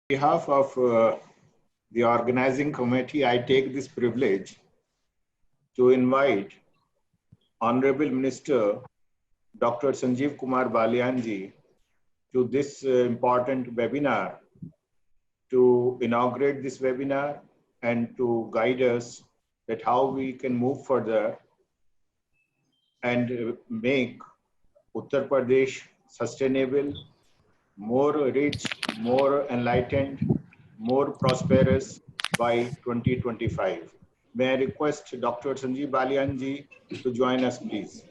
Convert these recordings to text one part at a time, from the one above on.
behalf of the organizing committee, I take this privilege to invite Honorable Minister Dr. Sanjeev Kumar Balian ji to this important webinar to inaugurate this webinar and to guide us that how we can move further and make Uttar Pradesh sustainable, more rich, more enlightened, more prosperous by 2025. May I request Dr. Sanjeev Balian ji to join us, please.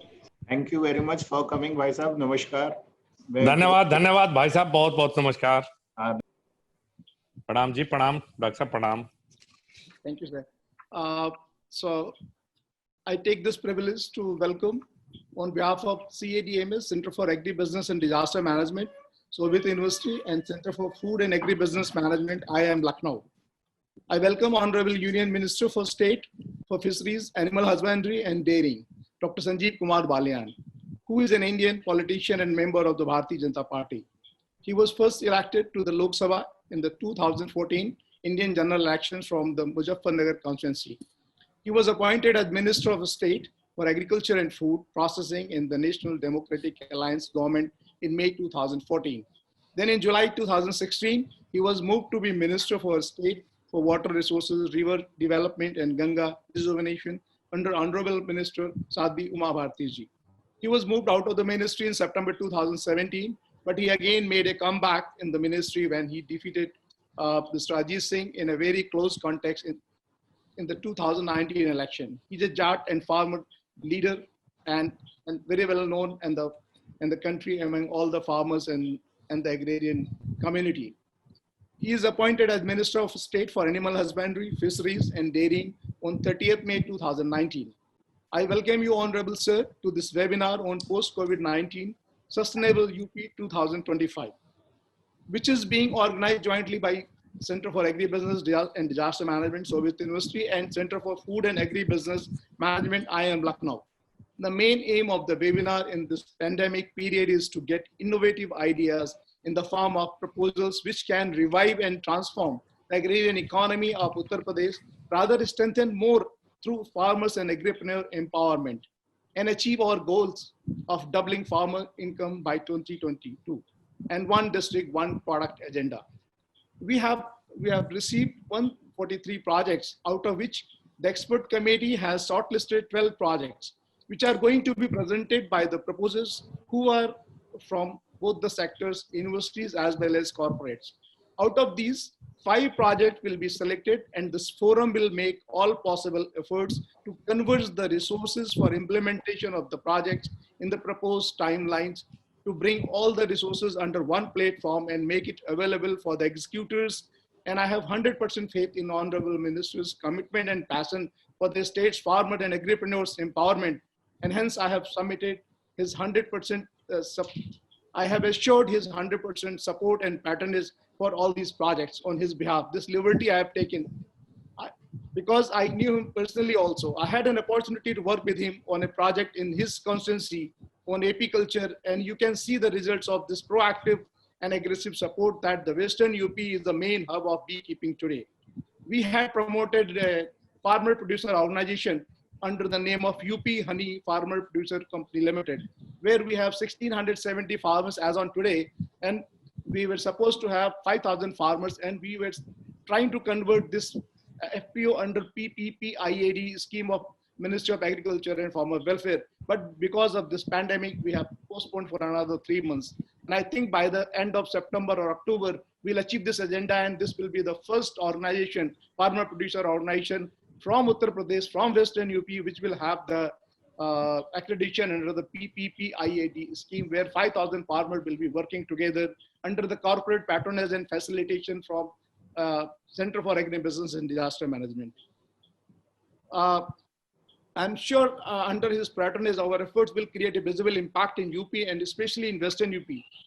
Thank you very much for coming, Bhai Sahab. Namaskar. धन्यवाद भाई साहब, बहुत बहुत नमस्कार. प्रणाम जी, प्रणाम doctor साहब, प्रणाम. Thank you, sir. So I take this privilege to welcome on behalf of CADMS, Center for Agribusiness and Disaster Management, Soviet University and Center for Food and Agribusiness Management, IIM Lucknow. I welcome Honorable Union Minister for State for Fisheries, Animal Husbandry and Dairying, Dr. Sanjeev Kumar Balian, who is an Indian politician and member of the Bharatiya Janata Party. He was first elected to the Lok Sabha in the 2014 Indian general elections from the Muzaffarnagar constituency. He was appointed as Minister of State for Agriculture and Food Processing in the National Democratic Alliance government in May 2014. Then in July 2016, he was moved to be Minister for State for Water Resources, River Development and Ganga Rejuvenation under Honorable Minister Sadhvi Uma Bharti ji. He was moved out of the ministry in September 2017, but he again made a comeback in the ministry when he defeated Mr. Ajit Singh in a very close context in the 2019 election. He's a Jat and farmer leader and very well known in the country among all the farmers and the agrarian community. He is appointed as Minister of State for Animal Husbandry, Fisheries and Dairying on 30th May 2019. I welcome you, Honorable Sir, to this webinar on post-COVID-19 Sustainable UP 2025, which is being organized jointly by Center for Agribusiness and Disaster Management, Soviet University, and Center for Food and Agribusiness Management, IIM Lucknow. The main aim of the webinar in this pandemic period is to get innovative ideas in the form of proposals which can revive and transform the agrarian economy of Uttar Pradesh, rather strengthen more through farmers and agripreneur empowerment, and achieve our goals of doubling farmer income by 2022 and one district, one product agenda. We have received 143 projects, out of which the expert committee has shortlisted 12 projects, which are going to be presented by the proposers who are from both the sectors, universities as well as corporates. Out of these, 5 projects will be selected, and this forum will make all possible efforts to converge the resources for implementation of the projects in the proposed timelines, to bring all the resources under one platform and make it available for the executors. And I have 100% faith in Honorable Minister's commitment and passion for the state's farmer and agripreneurs empowerment. And hence I have submitted his 100%, I have assured his 100% support and patronage for all these projects on his behalf. This liberty I have taken because I knew him personally also. I had an opportunity to work with him on a project in his constituency on apiculture, and you can see the results of this proactive and aggressive support that the Western UP is the main hub of beekeeping today. We had promoted a farmer producer organization under the name of UP Honey Farmer Producer Company Limited, where we have 1,670 farmers as on today, and we were supposed to have 5,000 farmers, and we were trying to convert this FPO under PPPIAD scheme of Ministry of Agriculture and Farmer Welfare. But because of this pandemic, we have postponed for another 3 months. And I think by the end of September or October, we'll achieve this agenda, and this will be the first organization, farmer producer organization from Uttar Pradesh, from Western UP, which will have the accreditation under the PPPIAD scheme, where 5,000 farmers will be working together under the corporate patronage and facilitation from Center for Agribusiness and Disaster Management. I'm sure under his patronage, our efforts will create a visible impact in UP and especially in Western UP,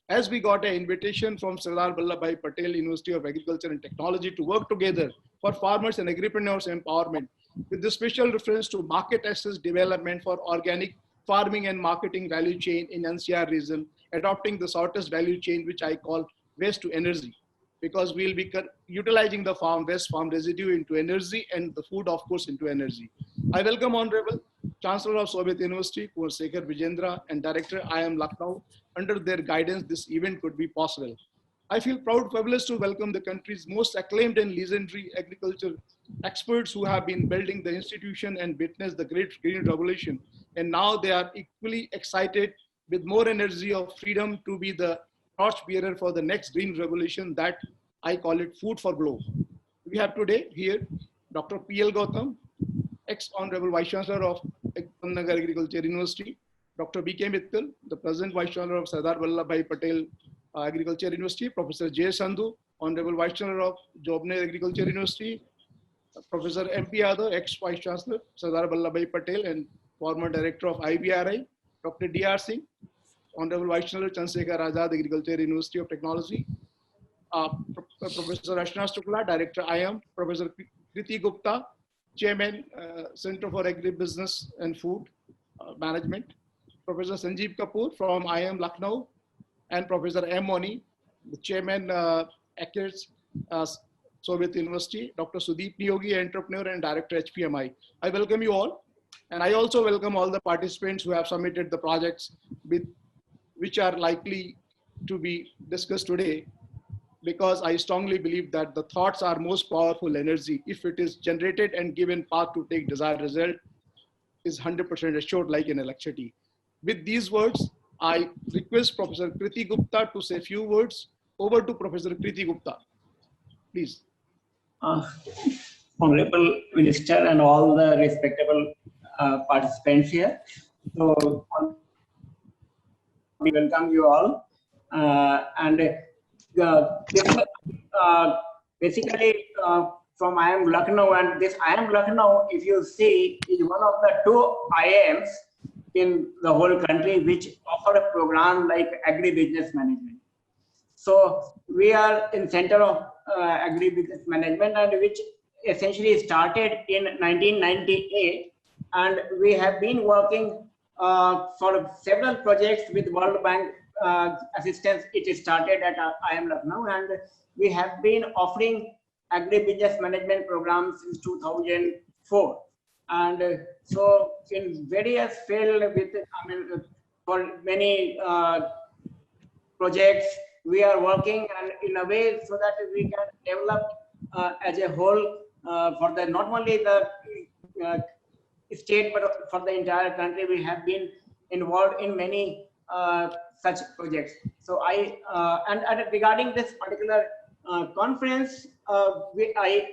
as we got an invitation from Sardar Vallabhbhai Patel University of Agriculture and Technology to work together for farmers and agripreneurs empowerment, with the special reference to market access development for organic farming and marketing value chain in NCR region, adopting the shortest value chain, which I call waste to energy. because we'll be utilizing the waste farm residue into energy and the food, of course, into energy. I welcome Honorable Chancellor of Soviet University, Kumar Sekhar Vijendra, and Director IIM Lucknow. Under their guidance, this event could be possible. I feel proud, fabulous to welcome the country's most acclaimed and legendary agriculture experts who have been building the institution and witnessed the great green revolution. And now they are equally excited with more energy of freedom to be the torchbearer for the next green revolution that I call it food for globe. We have today here Dr. P.L. Gautam, ex-Honorable Vice Chancellor of Nagar Agriculture University, Dr. B.K. Mittal, the present Vice Chancellor of Sardar Vallabhbhai Patel Agriculture University, Professor J. Sandhu, Honorable Vice Chancellor of Jobner Agriculture University, Professor M.P. Yadav, ex-Vice Chancellor, Sardar Vallabhbhai Patel and former Director of IBRI, Dr. D.R. Singh, Honorable Vice Chancellor Chandrasekhar Azad Agriculture University of Technology, Professor Ashna Shukla, Director IIM, Professor Kriti Gupta, Chairman, Center for Agribusiness and Food Management, Professor Sanjeev Kapoor from IIM Lucknow, and Professor M. Moni, the Chairman, ACTS, Soviet University, Dr. Sudeep Niyogi, Entrepreneur and Director HPMI. I welcome you all. And I also welcome all the participants who have submitted the projects which are likely to be discussed today, because I strongly believe that the thoughts are most powerful energy. If it is generated and given path to take desired result, is 100% assured like in electricity. With these words, I request Professor Kriti Gupta to say a few words. Over to Professor Kriti Gupta, please. Honorable Minister and all the respectable participants here. So, we welcome you all. Basically from IIM Lucknow, and this IIM Lucknow, if you see, is one of the 2 IIMs in the whole country which offer a program like agribusiness management. So we are in Center of Agribusiness Management, and which essentially started in 1998, and we have been working for several projects with World Bank assistance. It started at IIM Lucknow, and we have been offering agribusiness management programs since 2004. And so in various fields, for many projects, we are working and in a way so that we can develop as a whole for the not only the state but for the entire country. We have been involved in many such projects. So and regarding this particular conference, I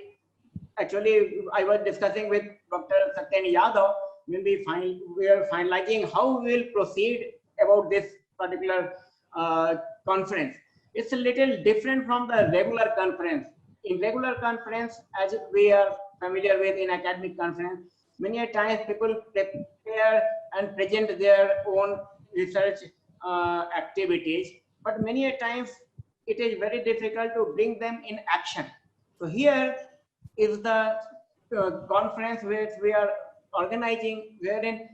was discussing with Dr. Satyen Yadav when we are finalizing how we will proceed about this particular conference. It's a little different from the regular conference. In regular conference, as we are familiar with in academic conference, many a times people prepare and present their own research activities, but many a times it is very difficult to bring them in action. So here is the conference which we are organizing, wherein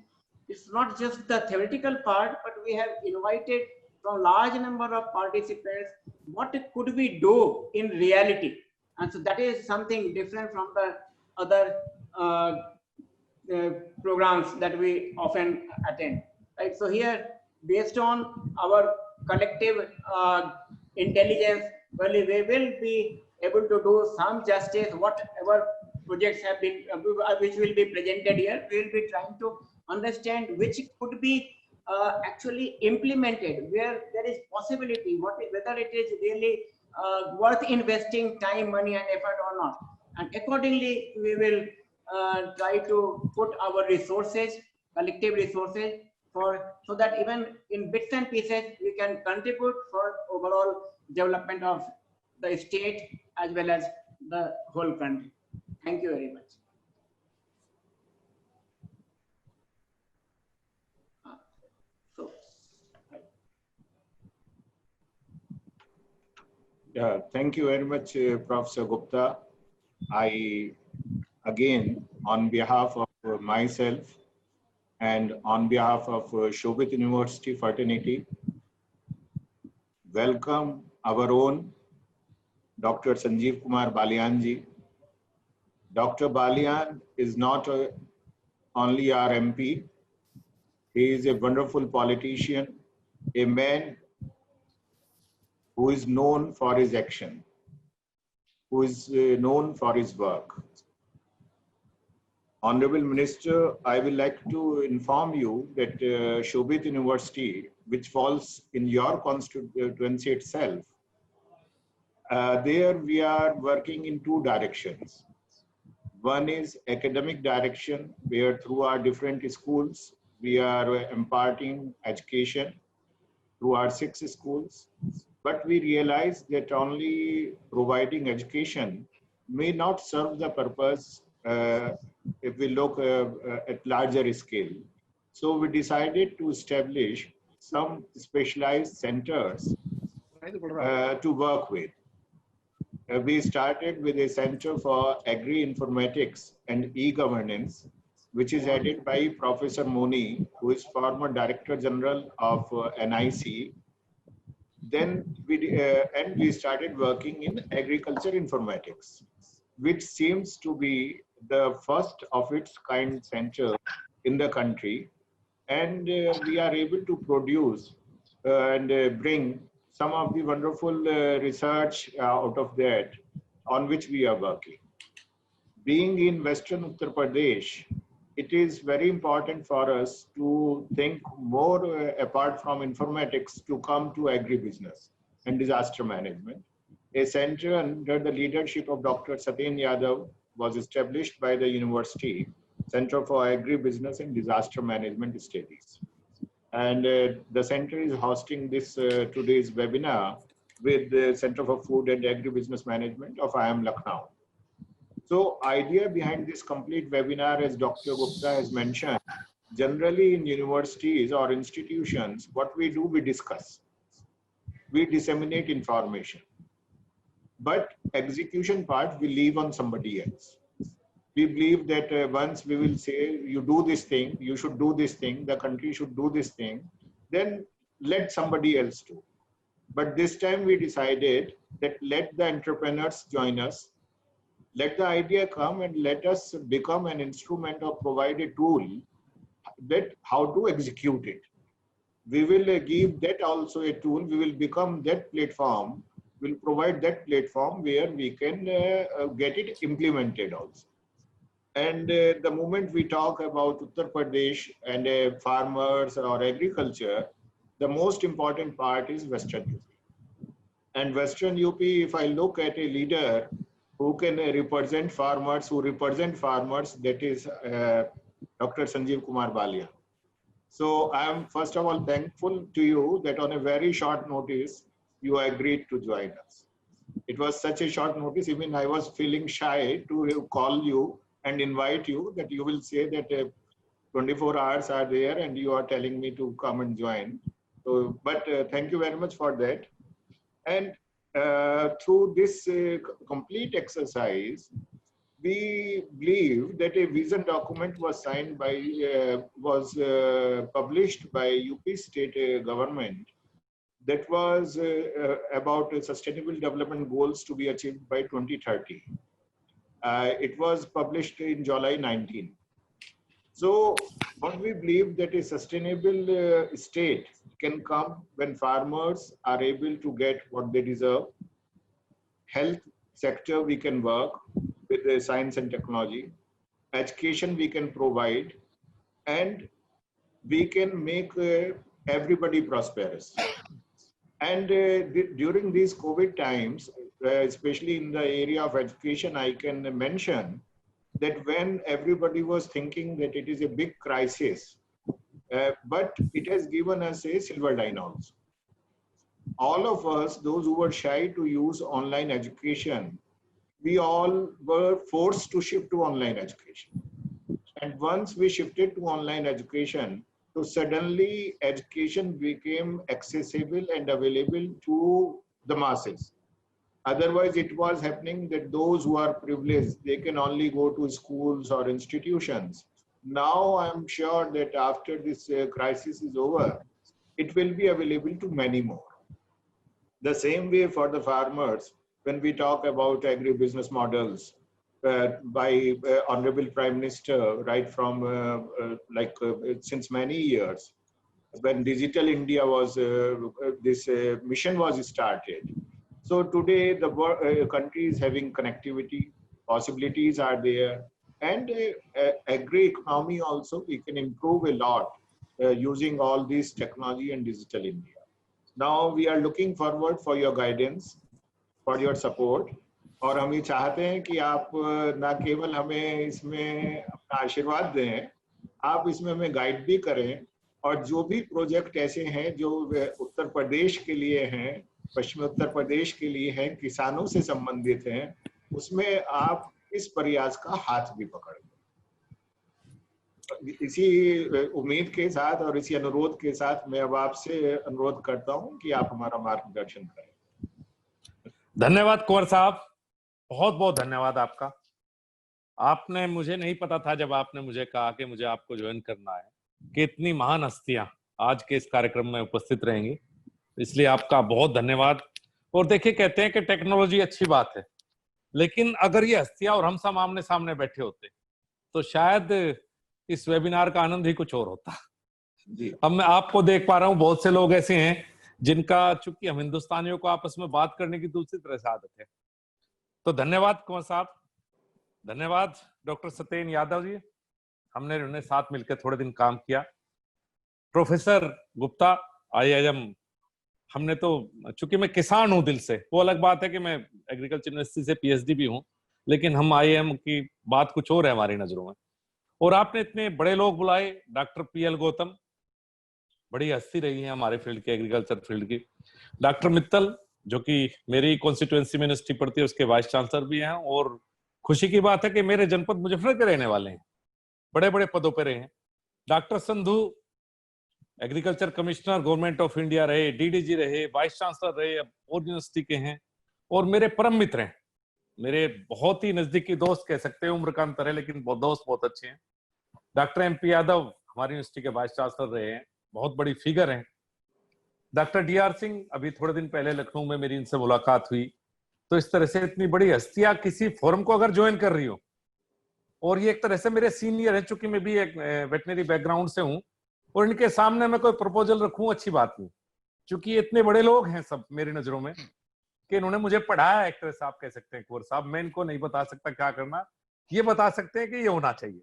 it's not just the theoretical part, but we have invited from large number of participants what could we do in reality. And so that is something different from the other programs that we often attend. Right? So here, based on our collective intelligence, well, we will be able to do some justice. Whatever projects have been, which will be presented here, we will be trying to understand which could be actually implemented, where there is possibility, whether it is really worth investing time, money, and effort or not. And accordingly, we will try to put our resources, collective resources, so that even in bits and pieces we can contribute for overall development of the state as well as the whole country. Thank you very much. Yeah, thank you very much, Professor Gupta. I, again, on behalf of myself and on behalf of Shobit University Fraternity, welcome our own Dr. Sanjeev Kumar Balian ji. Dr. Balian is not only our MP, he is a wonderful politician, a man who is known for his action, who is known for his work. Honorable Minister, I would like to inform you that Shobit University, which falls in your constituency itself, there we are working in two directions. One is academic direction, where through our different schools, we are imparting education through our 6 schools. But we realize that only providing education may not serve the purpose if we look at larger scale. So we decided to establish some specialized centers to work with. We started with a Center for Agri-Informatics and E-Governance, which is headed by Professor Moni, who is former Director General of NIC. Then we started working in agriculture informatics, which seems to be the first of its kind center in the country. And we are able to produce and bring some of the wonderful research out of that on which we are working. Being in Western Uttar Pradesh, it is very important for us to think more apart from informatics to come to agribusiness and disaster management. A center under the leadership of Dr. Satyen Yadav was established by the university, Center for Agribusiness and Disaster Management Studies. And the center is hosting this today's webinar with the Center for Food and Agribusiness Management of IIM Lucknow. So idea behind this complete webinar, as Dr. Gupta has mentioned, generally in universities or institutions, what we do, we discuss. We disseminate information. But execution part, we leave on somebody else. We believe that once we will say, you do this thing, you should do this thing, the country should do this thing, then let somebody else do. But this time we decided that let the entrepreneurs join us, let the idea come and let us become an instrument or provide a tool that how to execute it. We will give that also a tool, we will become that platform, will provide that platform where we can get it implemented also. And the moment we talk about Uttar Pradesh and farmers or agriculture, the most important part is Western UP. And Western UP, if I look at a leader who can represent farmers, that is Dr. Sanjeev Kumar Balian. So I am first of all thankful to you that on a very short notice, you agreed to join us. It was such a short notice, even I was feeling shy to call you and invite you, that you will say that 24 hours are there and you are telling me to come and join. So, but thank you very much for that. And through this complete exercise, we believe that a vision document was signed by, published by UP state government that was about sustainable development goals to be achieved by 2030. It was published in July 19. So what we believe that a sustainable state can come when farmers are able to get what they deserve. Health sector we can work with the science and technology. Education we can provide, and we can make everybody prosperous. And during these COVID times, especially in the area of education, I can mention that when everybody was thinking that it is a big crisis, but it has given us a silver line also. All of us, those who were shy to use online education, we all were forced to shift to online education. And once we shifted to online education, so suddenly education became accessible and available to the masses. Otherwise, it was happening that those who are privileged, they can only go to schools or institutions. Now, I'm sure that after this crisis is over, it will be available to many more. The same way for the farmers, when we talk about agri-business models by Honorable Prime Minister, right from since many years, when Digital India was, this mission was started. So today the country is having connectivity, possibilities are there, and agri-economy also we can improve a lot using all this technology and Digital India. Now we are looking forward for your guidance, for your support, और हम ये चाहते हैं कि आप ना केवल हमें इसमें अपना आशीर्वाद दें, आप इसमें हमें गाइड भी करें, और जो भी प्रोजेक्ट ऐसे हैं जो उत्तर प्रदेश के लिए हैं, पश्चिमी उत्तर प्रदेश के लिए हैं, किसानों से संबंधित हैं, उसमें आप इस प्रयास का हाथ भी पकड़ लें। इसी उम्मीद के साथ और इसी अनुरोध के साथ मैं अब आपसे अनुरोध करता हूं कि आप हमारा मार्गदर्शन करें। धन्यवाद कुंवर साहब, बहुत बहुत धन्यवाद आपका। आपने, मुझे नहीं पता था जब आपने मुझे कहा कि मुझे आपको ज्वाइन करना है कि इतनी महान हस्तियां आज के इस कार्यक्रम में उपस्थित रहेंगी, इसलिए आपका बहुत धन्यवाद। और देखिए, कहते हैं कि टेक्नोलॉजी अच्छी बात है, लेकिन अगर ये हस्तियां और हम सब आमने सामने बैठे होते तो शायद इस वेबिनार का आनंद ही कुछ और होता। जी, अब मैं आपको देख पा रहा हूँ, बहुत से लोग ऐसे हैं जिनका, चूंकि हम हिंदुस्तानियों को आपस में बात करने की दूसरी तरह से आदत है। तो धन्यवाद कुंवर साहब, धन्यवाद डॉक्टर सत्येन यादव जी, हमने उन्हें साथ मिलकर थोड़े दिन काम किया। प्रोफेसर गुप्ता, IIM, हमने तो, चूंकि मैं किसान हूं दिल से, वो अलग बात है कि मैं एग्रीकल्चर यूनिवर्सिटी से PhD भी हूं, लेकिन हम IIM की बात कुछ और है हमारी नजरों में। और आपने इतने बड़े लोग बुलाए, डॉक्टर PL गौतम, बड़ी हस्ती रही है हमारे फील्ड की, एग्रीकल्चर फील्ड की। डॉक्टर मित्तल, जो कि मेरी कॉन्स्टिट्यूएंसी में यूनिवर्सिटी पढ़ती है, उसके वाइस चांसलर भी हैं, और खुशी की बात है कि मेरे जनपद मुजफ्फरनगर के रहने वाले हैं, बड़े बड़े पदों पर रहे हैं। Doctor Sandhu, agriculture commissioner government of India रहे, DDG रहे, वाइस चांसलर रहे, अब और यूनिवर्सिटी के हैं, और मेरे परम मित्र हैं, मेरे बहुत ही नजदीकी दोस्त कह सकते हैं, उम्र का अंतर है लेकिन दोस्त बहुत अच्छे हैं। डॉक्टर MP यादव हमारी यूनिवर्सिटी के वाइस चांसलर रहे हैं, बहुत बड़ी फिगर हैं। डॉक्टर DR सिंह, अभी थोड़े दिन पहले लखनऊ में मेरी इनसे मुलाकात हुई। तो इस तरह से इतनी बड़ी हस्तियां किसी फोरम को अगर ज्वाइन कर रही हो, और ये एक तरह से मेरे सीनियर है, चूंकि मैं भी एक वेटनरी बैकग्राउंड से हूं, और इनके सामने मैं कोई प्रपोजल रखूं, अच्छी बात नहीं, क्योंकि ये इतने बड़े लोग हैं सब मेरी नजरों में कि इन्होंने मुझे पढ़ाया, एक तरह से आप कह सकते हैं कुंवर साहब। मैं इनको नहीं बता सकता क्या करना, ये बता सकते हैं कि ये होना चाहिए।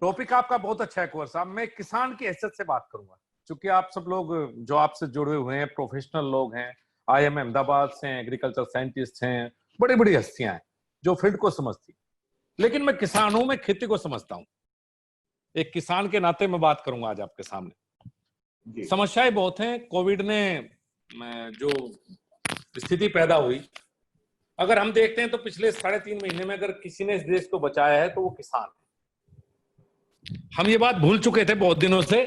टॉपिक आपका बहुत अच्छा है कुंवर साहब। मैं किसान की हैसियत से बात करूंगा, क्योंकि आप सब लोग जो आपसे जुड़े हुए हैं प्रोफेशनल लोग हैं, IIM अहमदाबाद से हैं, एग्रीकल्चर साइंटिस्ट हैं, बड़ी बड़ी हस्तियां हैं जो फील्ड को समझती। लेकिन मैं किसान हूं, मैं खेती को समझता हूं, एक किसान के नाते मैं बात करूंगा आज आपके सामने। समस्याएं बहुत हैं। कोविड ने जो स्थिति पैदा हुई, अगर हम देखते हैं तो पिछले 3.5 महीने में अगर किसी ने इस देश को बचाया है तो वो किसान है। हम ये बात भूल चुके थे बहुत दिनों से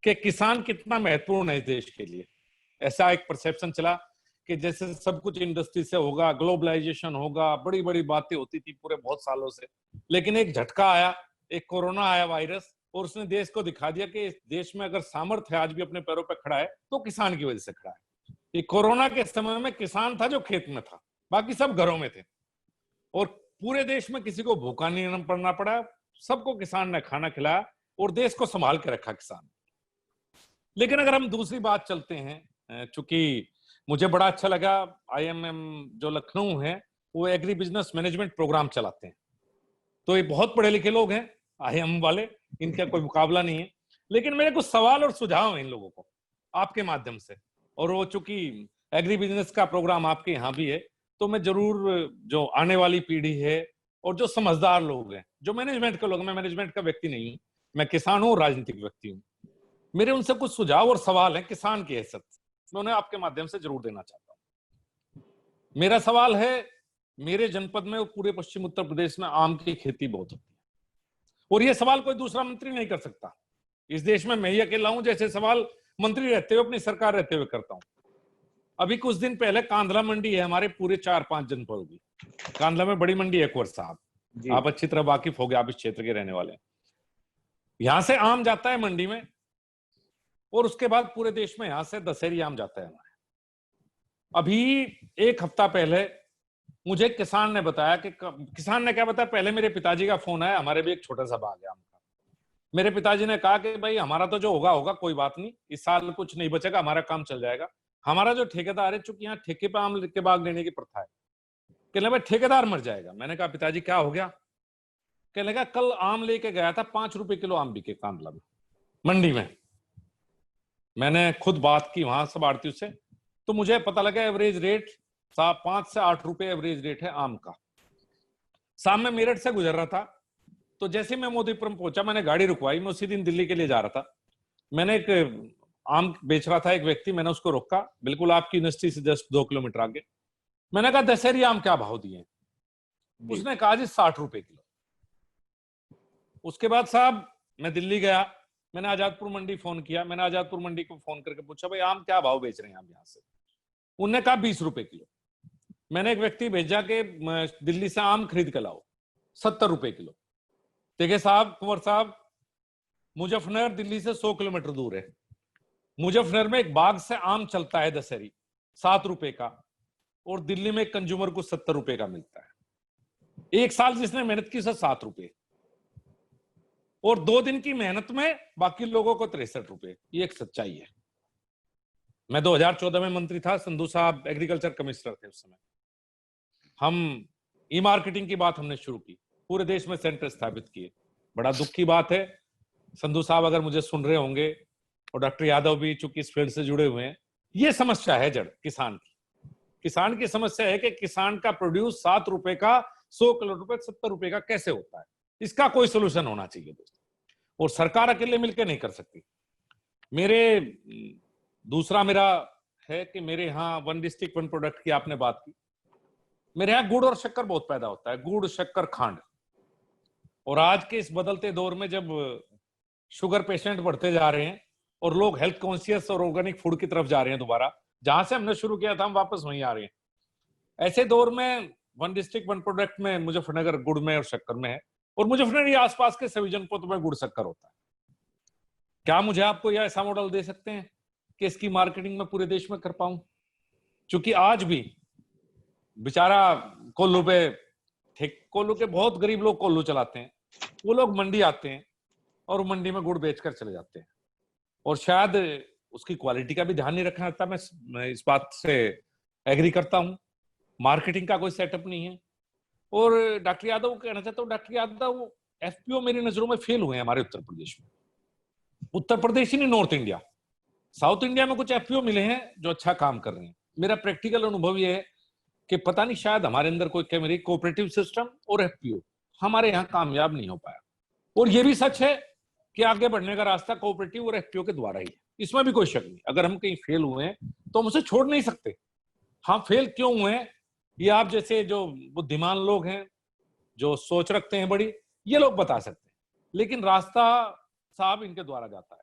कि किसान कितना महत्वपूर्ण है इस देश के लिए। ऐसा एक परसेप्शन चला कि जैसे सब कुछ इंडस्ट्री से होगा, ग्लोबलाइजेशन होगा, बड़ी बड़ी बातें होती थी पूरे बहुत सालों से, लेकिन एक झटका आया, एक कोरोना आया वायरस, और उसने देश को दिखा दिया कि इस देश में अगर सामर्थ्य आज भी अपने पैरों पर खड़ा है तो किसान की वजह से खड़ा है। ये कोरोना के समय में किसान था जो खेत में था, बाकी सब घरों में थे, और पूरे देश में किसी को भूखा नहीं पड़ना पड़ा, सबको किसान ने खाना खिलाया और देश को संभाल के रखा किसान। लेकिन अगर हम दूसरी बात चलते हैं, चूंकि मुझे बड़ा अच्छा लगा, IIM जो लखनऊ है वो एग्री बिजनेस मैनेजमेंट प्रोग्राम चलाते हैं, तो ये बहुत पढ़े लिखे लोग हैं IIM वाले, इनका कोई मुकाबला नहीं है। लेकिन मेरे कुछ सवाल और सुझाव हैं इन लोगों को आपके माध्यम से, और वो चूंकि एग्री बिजनेस का प्रोग्राम आपके यहाँ भी है, तो मैं जरूर, जो आने वाली पीढ़ी है और जो समझदार लोग हैं, जो मैनेजमेंट के लोग, मैं मैनेजमेंट का व्यक्ति नहीं हूँ, मैं किसान हूँ, राजनीतिक व्यक्ति हूँ, मेरे उनसे कुछ सुझाव और सवाल हैं किसान की हैसियत, मैं उन्हें आपके माध्यम से जरूर देना चाहता हूँ। मेरा सवाल है, मेरे जनपद में, पूरे पश्चिम उत्तर प्रदेश में आम की खेती बहुत होती है, और ये सवाल कोई दूसरा मंत्री नहीं कर सकता इस देश में, मैं ही अकेला हूं जैसे सवाल मंत्री रहते हुए, अपनी सरकार रहते हुए करता हूं। अभी कुछ दिन पहले कांधला मंडी है हमारे पूरे 4-5 जनपदों की, कांधला में बड़ी मंडी है कुंवर साहब, आप अच्छी तरह वाकिफ हो गए, आप इस क्षेत्र के रहने वाले हैं। यहां से आम जाता है मंडी में, और उसके बाद पूरे देश में यहां से दशहरी आम जाता है हमारे। अभी एक हफ्ता पहले मुझे किसान ने बताया कि किसान ने क्या बताया, पहले मेरे पिताजी का फोन आया, हमारे भी एक छोटा सा बाग है आम का। मेरे पिताजी ने कहा कि भाई हमारा तो जो होगा होगा, कोई बात नहीं, इस साल कुछ नहीं बचेगा, हमारा काम चल जाएगा। हमारा जो ठेकेदार है, चूंकि यहाँ ठेके पे आम के बाग लेने की प्रथा है, कहने भाई ठेकेदार मर जाएगा। मैंने कहा पिताजी क्या हो गया? कहने लगा कल आम लेके गया था, 5 रुपए किलो आम बिके कांदला में, मंडी में। मैंने खुद बात की वहां सब आड़तियों से, तो मुझे पता लगा एवरेज रेट 5 से 8 रुपए एवरेज रेट है आम का। शाम में मेरठ से गुजर रहा था, तो जैसे मैं मोदीपुरम पहुंचा, मैंने गाड़ी रुकवाई, मैं उसी दिन दिल्ली के लिए जा रहा था। मैंने एक आम बेच रहा था एक व्यक्ति, मैंने उसको रोका, बिल्कुल आपकी यूनिवर्सिटी से जस्ट 2 किलोमीटर आगे। मैंने कहा दशहरी आम क्या भाव दिए? उसने कहा जी 60 रुपए किलो। उसके बाद साहब मैं दिल्ली गया, मैंने आजादपुर मंडी फोन किया, मैंने आजादपुर मंडी को फोन करके पूछा भाई आम क्या भाव बेच रहे हैं आप यहाँ से? उनने कहा 20 रुपए किलो। मैंने एक व्यक्ति भेजा के दिल्ली से आम खरीद के लाओ, 70 रुपए किलो। देखिए साहब, कुंवर साहब, मुजफ्फरनगर दिल्ली से 100 किलोमीटर दूर है। मुजफ्फरनगर में एक बाग से आम चलता है दशहरी 7 रुपए का, और दिल्ली में कंज्यूमर को 70 रुपए का मिलता है। एक साल जिसने मेहनत की, 7 रुपए, और 2 दिन की मेहनत में बाकी लोगों को 63 रुपए। ये एक सच्चाई है। मैं 2014 में मंत्री था, संधू साहब एग्रीकल्चर कमिश्नर थे उस समय। हम ई मार्केटिंग की बात हमने शुरू की, पूरे देश में सेंटर स्थापित किए। बड़ा दुख की बात है, संधू साहब अगर मुझे सुन रहे होंगे, और डॉक्टर यादव भी चूंकि इस फील्ड से जुड़े हुए हैं, ये समस्या है जड़ किसान की। किसान की समस्या है कि किसान का प्रोड्यूस 7 रुपए का 100 किलो रुपए 70 रुपए का कैसे होता है? इसका कोई सोल्यूशन होना चाहिए दोस्तों, और सरकार अकेले मिलकर नहीं कर सकती। दूसरा मेरा है कि मेरे यहाँ 1 डिस्ट्रिक्ट 1 प्रोडक्ट की आपने बात की। मेरे यहाँ गुड़ और शक्कर बहुत पैदा होता है, गुड़, शक्कर, खांड। और आज के इस बदलते दौर में जब शुगर पेशेंट बढ़ते जा रहे हैं और लोग हेल्थ कॉन्शियस और ऑर्गेनिक फूड की तरफ जा रहे हैं, दोबारा जहां से हमने शुरू किया था हम वापस वहीं आ रहे हैं, ऐसे दौर में 1 डिस्ट्रिक्ट 1 प्रोडक्ट में मुजफ्फरनगर गुड़ में और शक्कर में है, और मुजफ्फरनगर आसपास के सभी जनपदों में गुड़ शक्कर होता है। क्या मुझे आपको यह ऐसा मॉडल दे सकते हैं कि इसकी मार्केटिंग में पूरे देश में कर पाऊं? क्योंकि आज भी बेचारा कोल्लू पे कोल्लू के बहुत गरीब लोग कोल्लू चलाते हैं, वो लोग मंडी आते हैं और मंडी में गुड़ बेचकर चले जाते हैं, और शायद उसकी क्वालिटी का भी ध्यान नहीं रखना आता। मैं इस बात से एग्री करता हूं, मार्केटिंग का कोई सेटअप नहीं है। और डॉक्टर यादव को कहना चाहता हूँ, डॉक्टर यादव एफपीओ मेरी नजरों में फेल हुए हैं हमारे उत्तर प्रदेश में। उत्तर प्रदेश ही नहीं, नॉर्थ इंडिया, साउथ इंडिया में कुछ एफपीओ मिले हैं जो अच्छा काम कर रहे हैं। मेरा प्रैक्टिकल अनुभव यह है कि पता नहीं शायद हमारे अंदर कोई कमी, कोऑपरेटिव सिस्टम और एफपीओ हमारे यहाँ कामयाब नहीं हो पाया। और ये भी सच है कि आगे बढ़ने का रास्ता कोऑपरेटिव और एफपीओ के द्वारा ही है, इसमें भी कोई शक नहीं। अगर हम कहीं फेल हुए हैं तो हम उसे छोड़ नहीं सकते। हम फेल क्यों हुए हैं, ये आप जैसे जो बुद्धिमान लोग हैं, जो सोच रखते हैं बड़ी, ये लोग बता सकते हैं, लेकिन रास्ता साहब इनके द्वारा जाता है।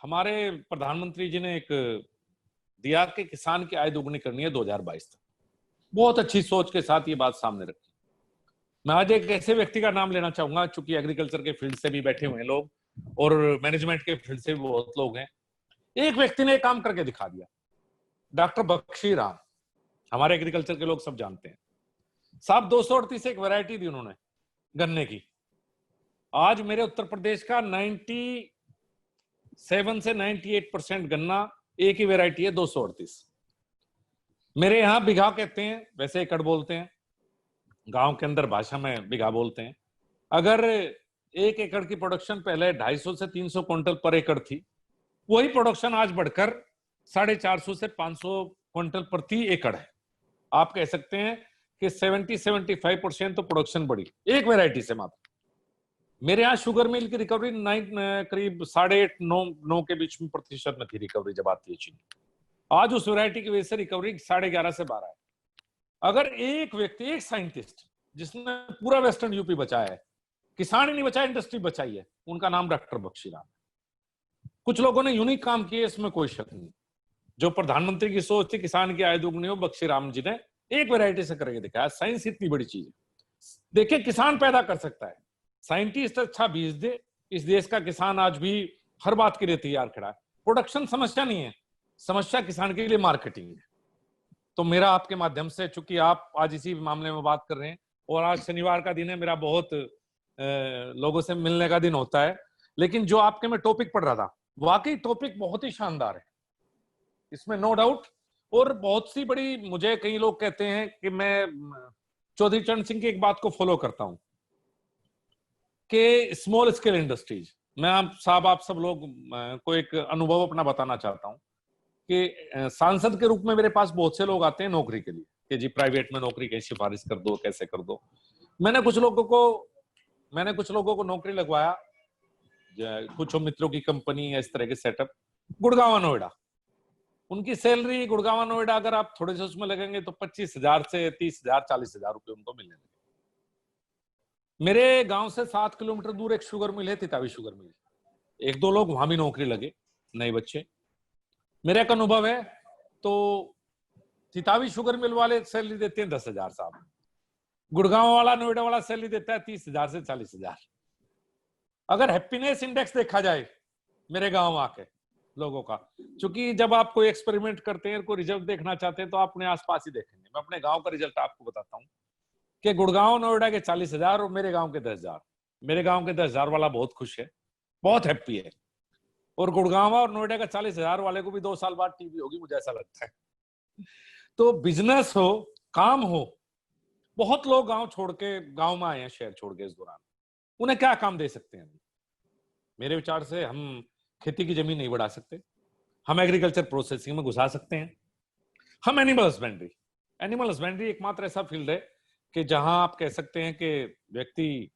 हमारे प्रधानमंत्री जी ने एक दिया कि किसान की आय दोगुनी करनी है 2022 तक। बहुत अच्छी सोच के साथ ये बात सामने रखी। मैं आज एक ऐसे व्यक्ति का नाम लेना चाहूंगा, चूंकि एग्रीकल्चर के फील्ड से भी बैठे हुए हैं लोग और मैनेजमेंट के फील्ड से भी बहुत लोग हैं। एक व्यक्ति ने काम करके दिखा दिया, डॉक्टर बख्शी राम, हमारे एग्रीकल्चर के लोग सब जानते हैं साहब। 238 एक वैरायटी दी उन्होंने गन्ने की। आज मेरे उत्तर प्रदेश का 97 से 98% गन्ना एक ही वैरायटी है, 238। मेरे यहाँ बीघा कहते हैं, वैसे एकड़ बोलते हैं, गांव के अंदर भाषा में बीघा बोलते हैं। अगर 1 एकड़ की प्रोडक्शन पहले 250 से 300 क्विंटल पर एकड़ थी, वही प्रोडक्शन आज बढ़कर 450 से 500 क्विंटल प्रति एकड़ है। आप कह सकते हैं कि 70-75% तो प्रोडक्शन बढ़ी एक वैरायटी से मात्र। मेरे यहाँ शुगर मिल की रिकवरी करीब 8.5-9 के बीच में प्रतिशत में थी रिकवरी जब आती है चीनी। आज उस वैरायटी की वजह से रिकवरी 11.5 से 12 है। अगर एक व्यक्ति, एक साइंटिस्ट जिसने पूरा वेस्टर्न यूपी बचाया है, किसान ही नहीं बचाया, इंडस्ट्री बचाई है, उनका नाम डॉक्टर बख्शी राम है। कुछ लोगों ने यूनिक काम किए, इसमें कोई शक नहीं। जो प्रधानमंत्री की सोच थी किसान की आय दोगुनी हो, बख्शी राम जी ने एक वैरायटी से करके दिखाया। साइंस इतनी बड़ी चीज है। देखिए, किसान पैदा कर सकता है, साइंटिस्ट अच्छा बीज दे। इस देश का किसान आज भी हर बात के लिए तैयार खड़ा है। प्रोडक्शन समस्या नहीं है, समस्या किसान के लिए मार्केटिंग है। तो मेरा आपके माध्यम से, चूंकि आप आज इसी मामले में बात कर रहे हैं और आज शनिवार का दिन है, मेरा बहुत लोगों से मिलने का दिन होता है, लेकिन जो आपके मैं टॉपिक पढ़ रहा था, वाकई टॉपिक बहुत ही शानदार है, इसमें नो डाउट। और बहुत सी बड़ी, मुझे कई लोग कहते हैं कि मैं चौधरी चरण सिंह की एक बात को फॉलो करता हूं कि स्मॉल स्केल इंडस्ट्रीज, मैं आप सब लोग को एक अनुभव अपना बताना चाहता हूं कि सांसद के रूप में मेरे पास बहुत से लोग आते हैं नौकरी के लिए कि जी प्राइवेट में नौकरी की सिफारिश कर दो, कैसे कर दो। मैंने कुछ लोगों को नौकरी लगवाया, कुछ मित्रों की कंपनी या इस तरह के सेटअप, गुड़गांव नोएडा। उनकी सैलरी गुड़गांव नोएडा अगर आप थोड़े से उसमें लगेंगे तो 25,000 से 30,000 40,000 रुपए उनको मिलने लगे। मेरे गांव से 7 किलोमीटर दूर एक शुगर मिल है, तितावी शुगर मिल, 1-2 लोग वहां भी नौकरी लगे, नए बच्चे। मेरा एक अनुभव है, तो तितावी शुगर मिल वाले सैलरी देते हैं 10,000 साहब, गुड़गांव वाला नोएडा वाला सैलरी देता है 30,000 से 40,000। अगर हैप्पीनेस इंडेक्स देखा जाए मेरे गांव आके लोगों का, क्योंकि जब आप कोई एक्सपेरिमेंट करते हैं, कोई रिजल्ट देखना चाहते हैं तो आप अपने आसपास ही देखेंगे। मैं अपने गांव का रिजल्ट आपको बताता हूँ कि गुड़गांव नोएडा के 40,000 और मेरे गांव के 10,000। मेरे गांव के 10,000 वाला बहुत खुश है, बहुत हैप्पी है, और गुड़गांव और नोएडा का 40,000 वाले को भी 2 साल बाद टीबी होगी, मुझे ऐसा लगता है। तो बिजनेस हो, काम हो, बहुत लोग गांव छोड़ के, गांव में आए हैं शहर छोड़ के इस दौरान, उन्हें क्या काम दे सकते हैं? मेरे विचार से हम खेती की जमीन नहीं बढ़ा सकते, हम एग्रीकल्चर प्रोसेसिंग में घुसा सकते हैं, हम एनिमल हस्बेंड्री एकमात्र ऐसा फील्ड है कि जहां आप कह सकते हैं कि व्यक्ति,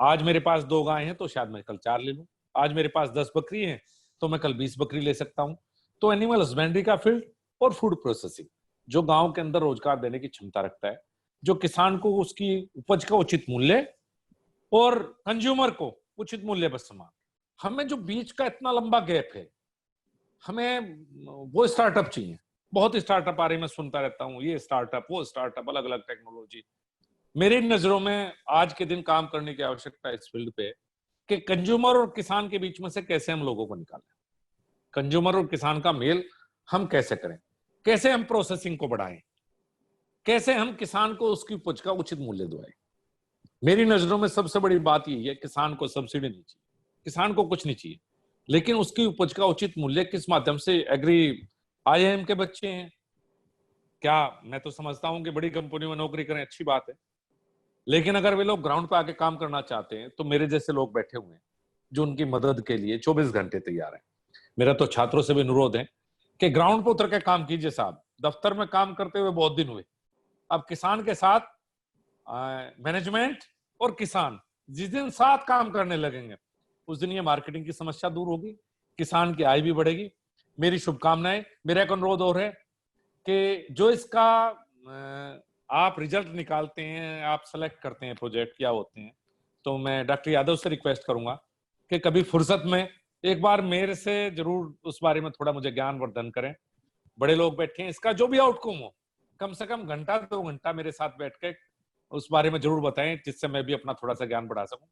आज मेरे पास 2 गाय हैं तो शायद मैं कल 4 ले लूं, आज मेरे पास 10 बकरी हैं तो मैं कल 20 बकरी ले सकता हूं। तो एनिमल हस्बेंड्री का फील्ड और फूड प्रोसेसिंग जो गांव के अंदर रोजगार देने की क्षमता रखता है, जो किसान को उसकी उपज का उचित मूल्य और कंज्यूमर को उचित मूल्य पर समान। हमें जो बीच का इतना लंबा गैप है, हमें वो स्टार्टअप चाहिए। बहुत स्टार्टअप आ रही, मैं सुनता रहता हूँ, ये स्टार्टअप, वो स्टार्टअप, अलग अलग टेक्नोलॉजी। मेरी नजरों में आज के दिन काम करने की आवश्यकता इस फील्ड पे कि कंज्यूमर और किसान के बीच में से कैसे हम लोगों को निकालें, कंज्यूमर और किसान का मेल हम कैसे करें, कैसे हम प्रोसेसिंग को बढ़ाएं, कैसे हम किसान को उसकी उपज का उचित मूल्य दिलाएं। मेरी नजरों में सबसे बड़ी बात यही है, किसान को सब्सिडी नहीं चाहिए, किसान को कुछ नहीं चाहिए, लेकिन उसकी उपज का उचित मूल्य किस माध्यम से। एग्री IIM के बच्चे हैं क्या, मैं तो समझता हूं कि बड़ी कंपनियों में नौकरी करें अच्छी बात है, लेकिन अगर वे लोग ग्राउंड पे आके काम करना चाहते हैं तो मेरे जैसे लोग बैठे हुए हैं जो उनकी मदद के लिए 24 घंटे तैयार हैं। मेरा तो छात्रों से भी अनुरोध है कि ग्राउंड पे उतर के काम कीजिए साहब। दफ्तर में काम करते हुए बहुत दिन हुए, अब किसान के साथ मैनेजमेंट और किसान जिस दिन साथ काम करने लगेंगे उस दिन ये मार्केटिंग की समस्या दूर होगी, किसान की आय भी बढ़ेगी। मेरी शुभकामनाएं। मेरा एक अनुरोध और है कि जो इसका आप रिजल्ट निकालते हैं, आप सेलेक्ट करते हैं प्रोजेक्ट क्या होते हैं, तो मैं डॉक्टर यादव से रिक्वेस्ट करूंगा कि कभी फुर्सत में एक बार मेरे से जरूर उस बारे में थोड़ा मुझे ज्ञान वर्धन करें। बड़े लोग बैठे हैं, इसका जो भी आउटकम हो कम से कम घंटा 2 घंटा मेरे साथ बैठ के उस बारे में जरूर बताएं, जिससे मैं भी अपना थोड़ा सा ज्ञान बढ़ा सकूं।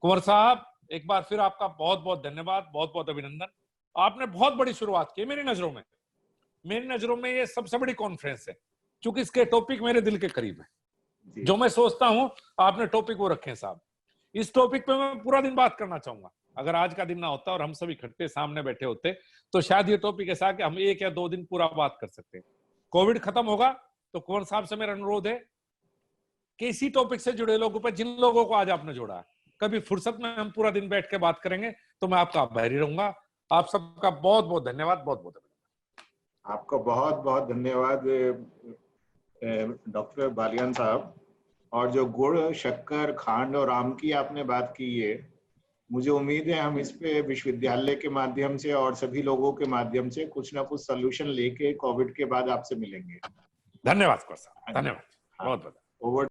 कुंवर साहब, एक बार फिर आपका बहुत बहुत धन्यवाद, बहुत बहुत अभिनंदन। आपने बहुत बड़ी शुरुआत की। मेरी नजरों में ये सबसे बड़ी कॉन्फ्रेंस है, क्योंकि इसके टॉपिक मेरे दिल के करीब है। जो मैं सोचता हूं आपने टॉपिक वो रखे हैं साहब। इस टॉपिक पे मैं पूरा दिन बात करना चाहूंगा। अगर आज का दिन ना होता और हम सभी इकट्ठे सामने बैठे होते तो शायद ये टॉपिक ऐसा कि हम 1 या 2 दिन पूरा बात कर सकते हैं। कोविड खत्म होगा तो कुंवर साहब से मेरा अनुरोध है कि इसी टॉपिक से जुड़े लोगों पर, जिन लोगों को आज आपने जोड़ा है, कभी फुर्सत में हम पूरा दिन बैठ के बात करेंगे तो मैं आपका आभारी रहूंगा। आप सबका बहुत बहुत धन्यवाद, बहुत बहुत धन्यवाद। आपका बहुत बहुत धन्यवाद डॉक्टर बालियान साहब। और जो गुड़, शक्कर, खांड और आम की आपने बात की है, मुझे उम्मीद है हम इस पे विश्वविद्यालय के माध्यम से और सभी लोगों के माध्यम से कुछ ना कुछ सॉल्यूशन लेके कोविड के बाद आपसे मिलेंगे। धन्यवाद साहब, धन्यवाद बहुत बहुत। ओवर